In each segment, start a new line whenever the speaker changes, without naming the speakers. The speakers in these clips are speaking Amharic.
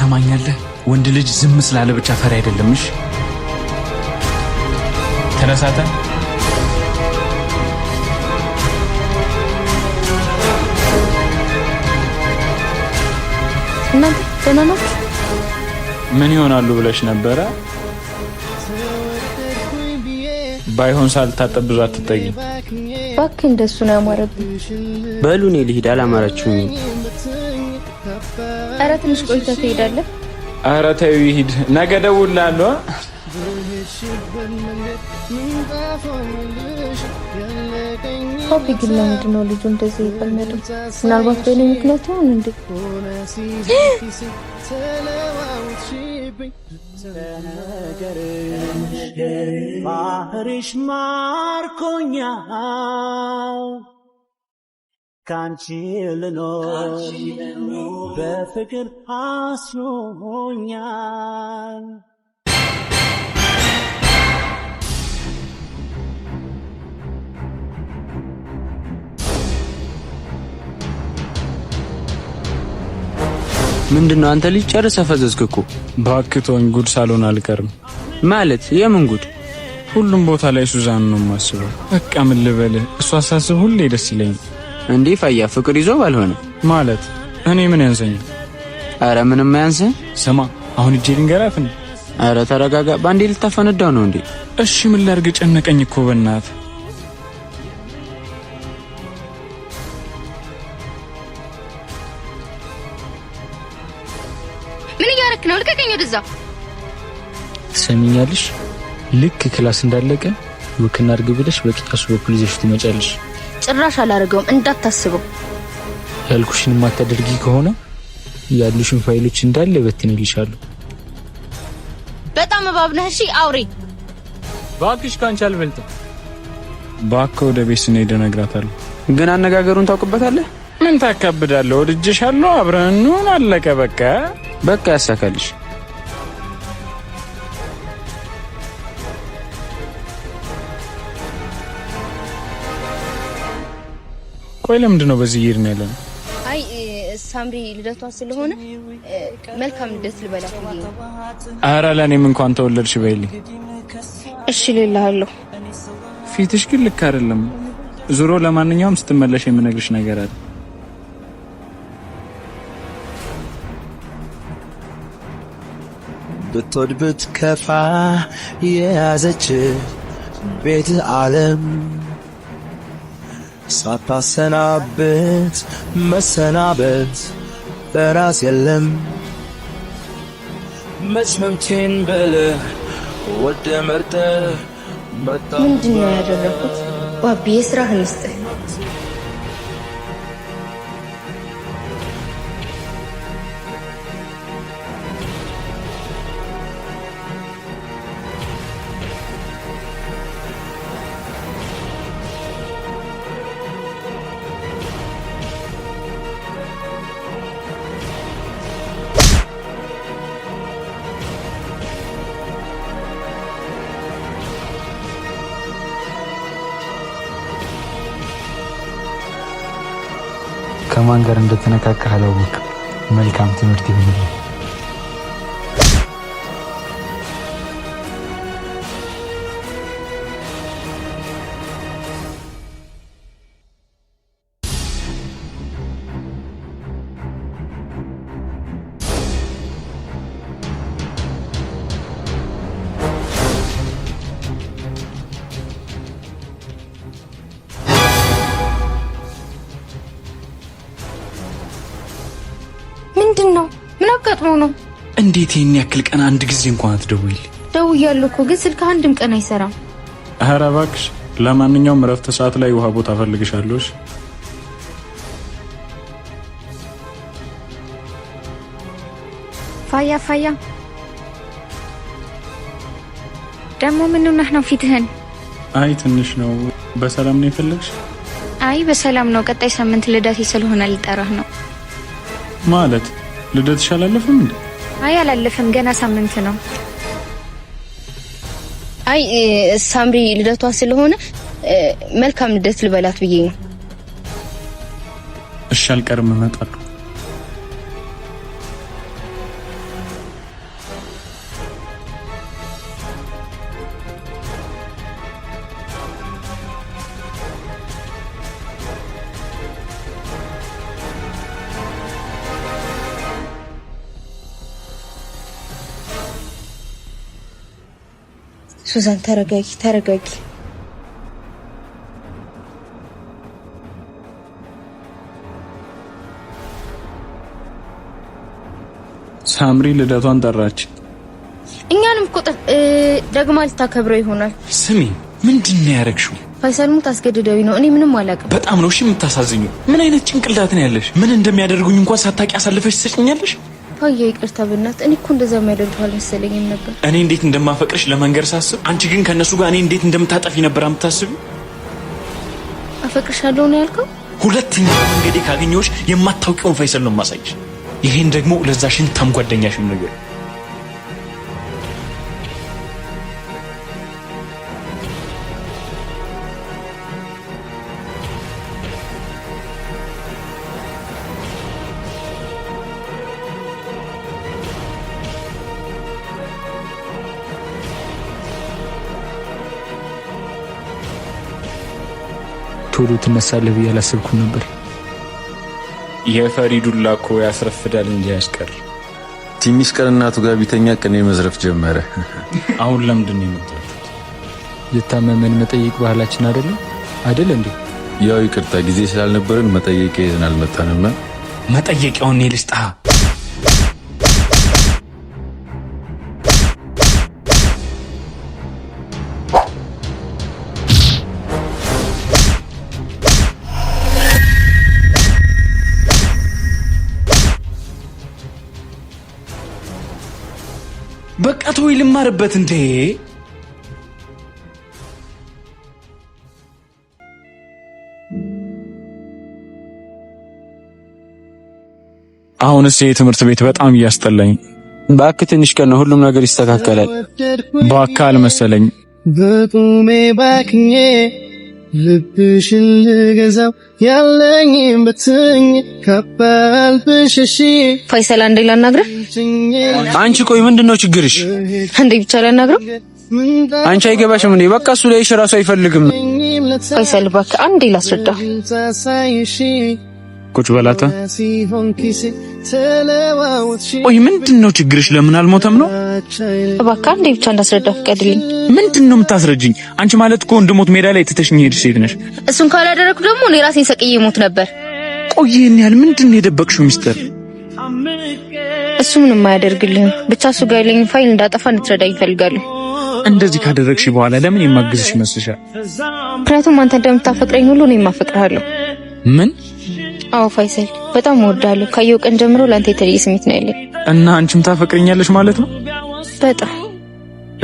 ትሰማኛለህ? ወንድ ልጅ ዝም ስላለ ብቻ ፈሪ አይደለምሽ። ተነሳተ
እናንተ ደህና ናችሁ?
ምን ይሆናሉ ብለሽ ነበረ? ባይሆን ሳልታጠብ ብዙ አትጠጊ።
እባክህ እንደሱ ነው ያማረብኝ።
በሉ እኔ ልሂድ፣ አላማራችሁኝ።
ኧረ ትንሽ ቆይተህ ትሄዳለህ።
ኧረ ተይው ይሂድ፣ ነገ እደውልልሃለሁ።
ፓፒ ግን ለምንድን ነው ልጁ እንደዚህ የፈለገው? ምናልባት በእኔ ምክንያት ይሆን እንዴ?
ባህርሽ ማርኮኛል ካንቺ ልኖር በፍቅር አስሮኛል።
ምንድነው አንተ ልጅ ጨርሰህ ፈዘዝክ እኮ።
ባክቶኝ ጉድ ሳልሆን አልቀርም።
ማለት የምን ጉድ?
ሁሉም ቦታ ላይ ሱዛን ነው የማስበው። በቃ ምን ልበልህ፣ እሷ ሳስብ ሁሌ ደስ ይለኛል።
እንዴ ፋያ ፍቅር ይዞ ባልሆነ
ማለት እኔ ምን ያንሰኝ?
አረ ምንም ያንሰህ።
ስማ አሁን እጄ ልንገራት እንዴ?
አረ ተረጋጋ፣ ባንዴ ልታፈነዳው ነው እንዴ?
እሺ ምን ላድርግ? ጨነቀኝ እኮ በእናትህ።
ምን እያደረክ ነው? ልቀቀኝ ወደዛ።
ትሰሚኛለሽ? ልክ ክላስ እንዳለቀ ወክና አድርግ ብለሽ በቂጣሱ በኩል ይዘሽ ትመጫለሽ።
ጭራሽ አላደርገውም እንዳታስበው።
ያልኩሽን ማታደርጊ ከሆነ ያሉሽን ፋይሎች እንዳለ በትንልሻለሁ።
በጣም እባብ ነህ። እሺ አውሬ።
ባክሽ ካንቺ አልበልጥም።
ባክ ወደ ቤት ስንሄድ እነግራታለሁ።
ግን አነጋገሩን ታውቅበታለህ?
ምን ታካብዳለህ? ወድጄሻለሁ፣ አብረን እንሁን፣ አለቀ በቃ።
በቃ ያሳካልሽ።
ቆይ ለምንድን ነው በዚህ ይርም ያለነው?
አይ ሳምሪ ልደቷ ስለሆነ መልካም ልደት ልበላት ብዬ ነው።
ኧረ ለእኔም እንኳን ተወለድሽ በይልኝ።
እሺ ልልሃለሁ።
ፊትሽ ግን ልክ አይደለም። ዙሮ ለማንኛውም ስትመለሽ የምነግርሽ ነገር አለ።
ብትወድ ብትከፋ የያዘች ቤት ዓለም ሳታሰናበት መሰናበት በራስ የለም። መችመምቴን በለ ወደ መርጠ
ምንድን ነው ያደረኩት? ባቢ የስራህን ስጥህ።
ከማን ጋር እንደተነካካህ አላወቅም። መልካም ትምህርት ይሁንልህ።
ምንድነው? ምን አጋጥሞ ነው?
እንዴት ይሄን ያክል ቀን አንድ ጊዜ እንኳን አትደውይልኝ?
ደውያለሁ እኮ ግን ስልክ አንድም ቀን አይሰራም።
ኧረ እባክሽ። ለማንኛውም እረፍት ሰዓት ላይ ውሃ ቦታ ፈልግሻለሁ።
ፋያ ደግሞ ምን ሆነህ ነው ፊትህን?
አይ ትንሽ ነው። በሰላም ነው የፈለግሽ?
አይ በሰላም ነው። ቀጣይ ሳምንት ልደቴ ስለሆነ ልጠራህ ነው።
ማለት ልደትሽ አላለፈም እንዴ?
አይ አላለፈም፣ ገና ሳምንት ነው። አይ ሳምሪ ልደቷ ስለሆነ መልካም ልደት ልበላት ብዬ ነው።
እሺ አልቀርም፣ እመጣለሁ።
ሱዛን ተረጋጊ።
ሳምሪ ልደቷን ጠራች።
እኛንም እኮ ደግማ ልታከብረው ይሆናል።
ስሚ ምንድነው ያረግሽው?
ፋይሰል ሙት አስገድደውኝ ነው። እኔ ምንም አላውቅም።
በጣም ነው እሺ የምታሳዝኙ። ምን አይነት ጭንቅላት ነው ያለሽ? ምን እንደሚያደርጉኝ እንኳን ሳታቂ አሳልፈሽ ትሰጭኛለሽ?
ፋያ ይቅርታ በእናት እኔ እኮ እንደዛ የሚያደርጉ አልመሰለኝም ነበር።
እኔ እንዴት እንደማፈቅርሽ ለመንገር ሳስብ፣ አንቺ ግን ከነሱ ጋር እኔ እንዴት እንደምታጠፊ ነበር የምታስቢው።
አፈቅርሻለሁ ነው ያልከው?
ሁለተኛ መንገዴ ካገኘሁሽ የማታውቂውን ፋይሰል ነው የማሳይሽ። ይሄን ደግሞ ለዛሽን ታምጓደኛሽም ነገር
ቶሎ ትነሳለህ ብዬ አላሰብኩም ነበር።
የፈሪዱላ እኮ ያስረፍዳል እንጂ ያስቀር።
ትንሽ ቀን እናቱ ጋር ቢተኛ ቅኔ መዝረፍ ጀመረ።
አሁን ለምንድን ነው የመጣችሁት?
የታመመን መጠየቅ ባህላችን አይደል እንዴ?
ያው ይቅርታ ጊዜ ስላልነበረን መጠየቅ ይዘን አልመጣንም።
መጠየቂያውን እኔ ልስጣ። በቃ ተወይ ልማርበት እንዴ። አሁንስ የትምህርት ቤት በጣም እያስጠላኝ።
እባክህ ትንሽ ቀን ነው፣ ሁሉም ነገር ይስተካከላል።
በአካል መሰለኝ
በቁሜ ባክኜ ልብሽን ልገዛው ያለኝም በትኝ ከበልብሽ እሺ።
ፋይሰል አንዴ ላናግረህ።
አንቺ ቆይ ምንድነው ችግርሽ?
አንዴ ብቻ ላናግረው።
አንቺ አይገባሽም እንዴ? በቃ እሱ ላይሽ ራሱ አይፈልግም።
ፋይሰል እባክህ አንዴ ላስረዳ።
ቁጭ በላታ። ቆይ ምንድነው ችግርሽ? ለምን አልሞተም ነው?
እባክህ አንዴ ብቻ እንዳስረዳ ፍቀድልኝ።
ምንድነው የምታስረጅኝ? አንቺ ማለት እኮ እንድሞት ሜዳ ላይ ትተሽኝ ሄድሽ ሴት ነሽ።
እሱን ካላደረኩ ደግሞ እኔ ራሴን ሰቅዬ ሞት ነበር።
ቆይ ይሄን ያህል ምንድነው የደበቅሽው ሚስጥር?
እሱ ምንም አያደርግልህም። ብቻ እሱ ጋር ያለኝ ፋይል እንዳጠፋ እንድትረዳኝ እፈልጋለሁ።
እንደዚህ ካደረግሽ በኋላ ለምን የማግዝሽ ይመስልሻል?
ምክንያቱም አንተ እንደምታፈቅረኝ ሁሉ እኔም አፈቅርሃለሁ።
ምን?
አዎ ፋይሰል በጣም እወድሃለሁ። ካየው ቀን ጀምሮ ለአንተ የተለየ ስሜት ነው ያለኝ።
እና አንቺም ታፈቅረኛለሽ ማለት ነው?
በጣም።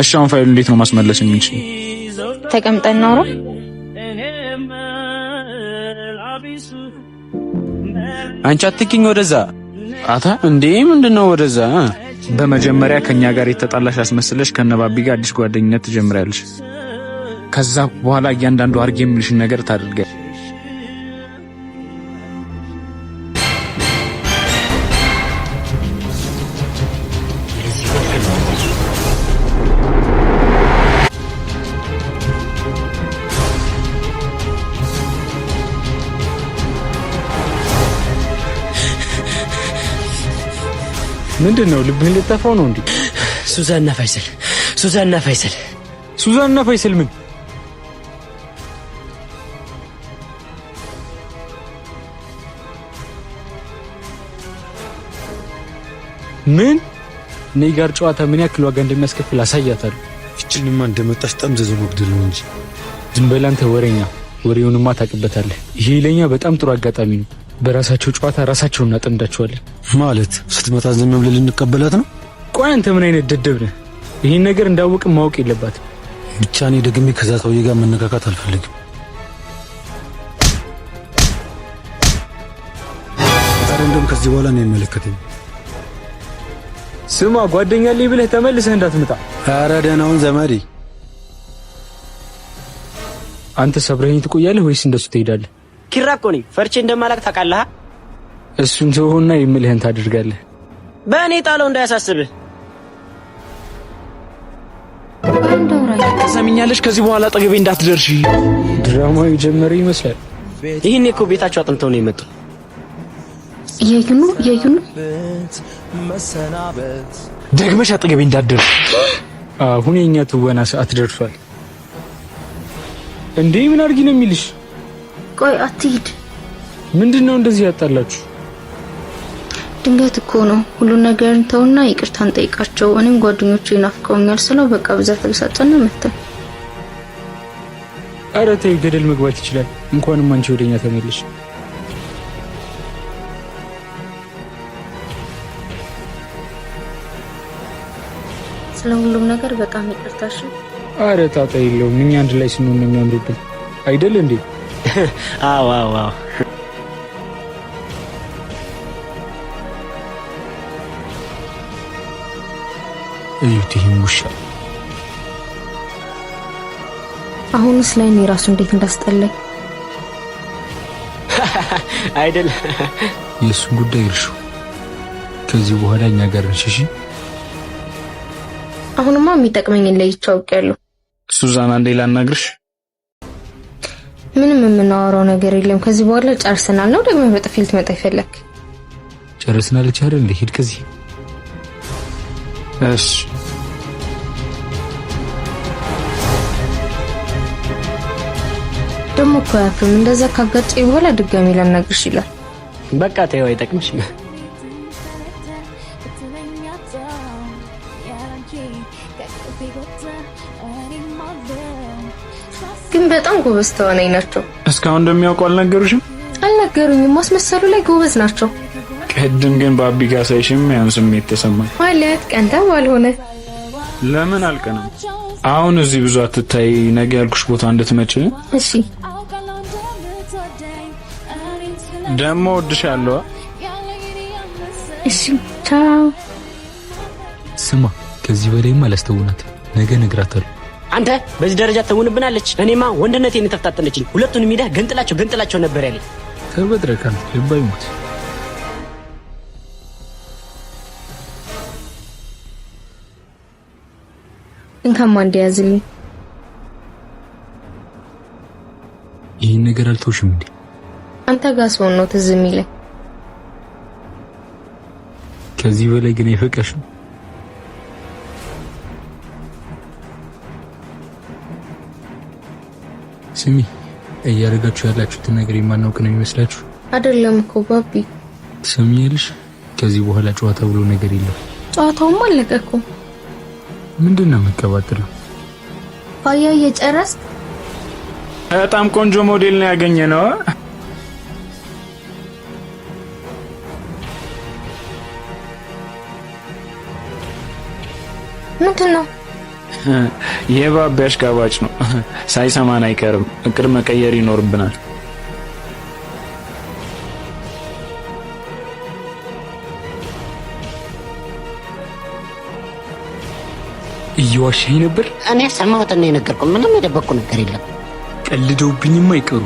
እሺ አሁን ፋይሉ እንዴት ነው ማስመለስ የምንችል?
ተቀምጠን እናውራ።
አንቺ አትኪኝ ወደዛ።
አታ
እንዴ ምንድነው ወደዛ?
በመጀመሪያ ከኛ ጋር የተጣላሽ አስመስለሽ ከነባቢ ጋር አዲስ ጓደኝነት ትጀምሪያለሽ። ከዛ በኋላ እያንዳንዱ አርጌ የምልሽን ነገር ታደርጊያለሽ።
ምንድነው ልብህን ልጠፋው ነው እንዴ?
ሱዛንና ፋይሰል
ምን? ምን? እኔ ጋር ጨዋታ ምን ያክል ዋጋ እንደሚያስከፍል አሳያታለሁ።
እችንማ እንደመጣሽ ጠምዘዞ መግደል ነው እንጂ።
ዝም በል አንተ ወሬኛ። ወሬውንማ ታውቅበታለህ። ይሄ ለኛ በጣም ጥሩ አጋጣሚ ነው። በራሳቸው ጨዋታ ራሳቸውን እናጠምዳቸዋለን።
ማለት ስትመጣ ዝም ብለን ልንቀበላት ነው?
ቆይ አንተ ምን አይነት ደደብ ነህ? ይሄን ነገር እንዳወቅም ማወቅ የለባትም።
ብቻ እኔ ደግሜ ከዛ ሰውዬ ጋር መነካካት አልፈልግም። ታዲያ እንደውም ከዚህ በኋላ እኔ አይመለከተኝም።
ስማ ጓደኛ አለኝ ብለህ ተመልሰህ እንዳትመጣ።
ኧረ ደህናውን ዘመዴ።
አንተ ሰብረኸኝ ትቆያለህ ወይስ እንደሱ ትሄዳለህ?
ኪራ እኮ ነኝ። ፈርቼ እንደማላቅ ታውቃለህ።
እሱን ተውና የምልህን ታደርጋለህ።
በእኔ ጣለው እንዳያሳስብህ።
ሰሚኛለሽ? ከዚህ በኋላ አጠገቤ እንዳትደርሺ።
ድራማው የጀመረ ይመስላል።
ይህን እኮ ቤታቸው አጥንተው ነው የመጡ።
እያዩ ነው።
ደግመሽ አጠገቤ እንዳትደርሺ።
አሁን የኛ ትወና ሰዓት ደርሷል። እንዴ ምን አድርጊ ነው የሚልሽ?
ቆይ አትሂድ።
ምንድነው እንደዚህ ያጣላችሁ?
ድንገት እኮ ነው። ሁሉን ነገር እንተውና ይቅርታን ጠይቃቸው። እኔም ጓደኞቼ ናፍቀውኛል ስለው በቃ ብዛት ተበሳጨና መጣ።
ኧረ ተይ ገደል መግባት ይችላል። እንኳንም አንቺ ወደኛ ተመለሽ።
ስለ ሁሉም ነገር በጣም ይቅርታሽ።
ኧረ ጣጣ የለውም። እኛ አንድ ላይ ስንሆን ነው የሚያምርብን አይደል እንዴ?
አዎ አዎ አዎ።
እዩት ይሄን ውሻ።
አሁንስ ላይ ነው ራሱ እንዴት እንዳስጠላኝ
አይደል?
የእሱን ጉዳይ እርሹ። ከዚህ በኋላ እኛ ጋር ነሽ እሺ?
አሁንማ የሚጠቅመኝን ለይቼ አውቄያለሁ።
ሱዛና እንዴ ላናግርሽ?
ምንም የምናወራው ነገር የለም። ከዚህ በኋላ ጨርሰናል ነው ደግሞ በጥፊ ልትመጣ ይፈለክ?
ጨርሰናል አይደል? ሂድ ከዚህ።
እሺ
ደግሞ እኮ አያፍርም። እንደዛ ካጋጨኝ በኋላ ድጋሚ ላናግርሽ ይላል።
በቃ ተይው፣ አይጠቅምሽም።
ግን በጣም ጎበዝ ተዋናይ ናቸው።
እስካሁን እንደሚያውቁ አልነገሩሽም?
አልነገሩኝም። ማስመሰሉ ላይ ጎበዝ ናቸው።
ቅድም ግን በአቢ ጋር ሳይሽም ያን ስሜት ተሰማኝ።
ማለት ቀንታ ባልሆነ
ለምን አልቀናም? አሁን እዚህ ብዙ አትታይ፣ ነገ ያልኩሽ ቦታ እንድትመጪ።
እሺ
ደግሞ ወድሻለሁ።
እሺ ቻው።
ስማ ከዚህ በላይማ አላስተውናት። ነገ እነግራታለሁ።
አንተ በዚህ ደረጃ ተውንብናለች። እኔማ ወንድነቴን ተፈታተነችኝ። ሁለቱንም ሄደህ ገንጥላቸው ነበር ያለኝ።
ተበድረካል ልባይ ሞት።
እንካማ እንዲያዝልኝ።
ይሄን ነገር አልተውሽም እንዴ?
አንተ ጋር ሰው ነው ትዝ የሚለኝ።
ከዚህ በላይ ግን አይፈቀሽም። ስሚ እያደረጋችሁ ያላችሁትን ነገር የማናውቅ ነው የሚመስላችሁ?
አይደለም እኮ ባቢ።
ትሰሚያለሽ? ከዚህ በኋላ ጨዋታ ብሎ ነገር የለም።
ጨዋታውማ አለቀ እኮ።
ምንድነው የምትቀባጥረው?
ፋያ እየጨረስ
በጣም ቆንጆ ሞዴል ነው ያገኘነው።
ምንድነው?
የባቢ አሽቃባጭ ነው። ሳይሰማን አይቀርም። እቅድ መቀየር ይኖርብናል።
እየዋሸኝ ነበር።
እኔ ሰማሁትና የነገርኩህ ምንም የደበቅኩ ነገር የለም።
ቀልደውብኝማ አይቀሩ።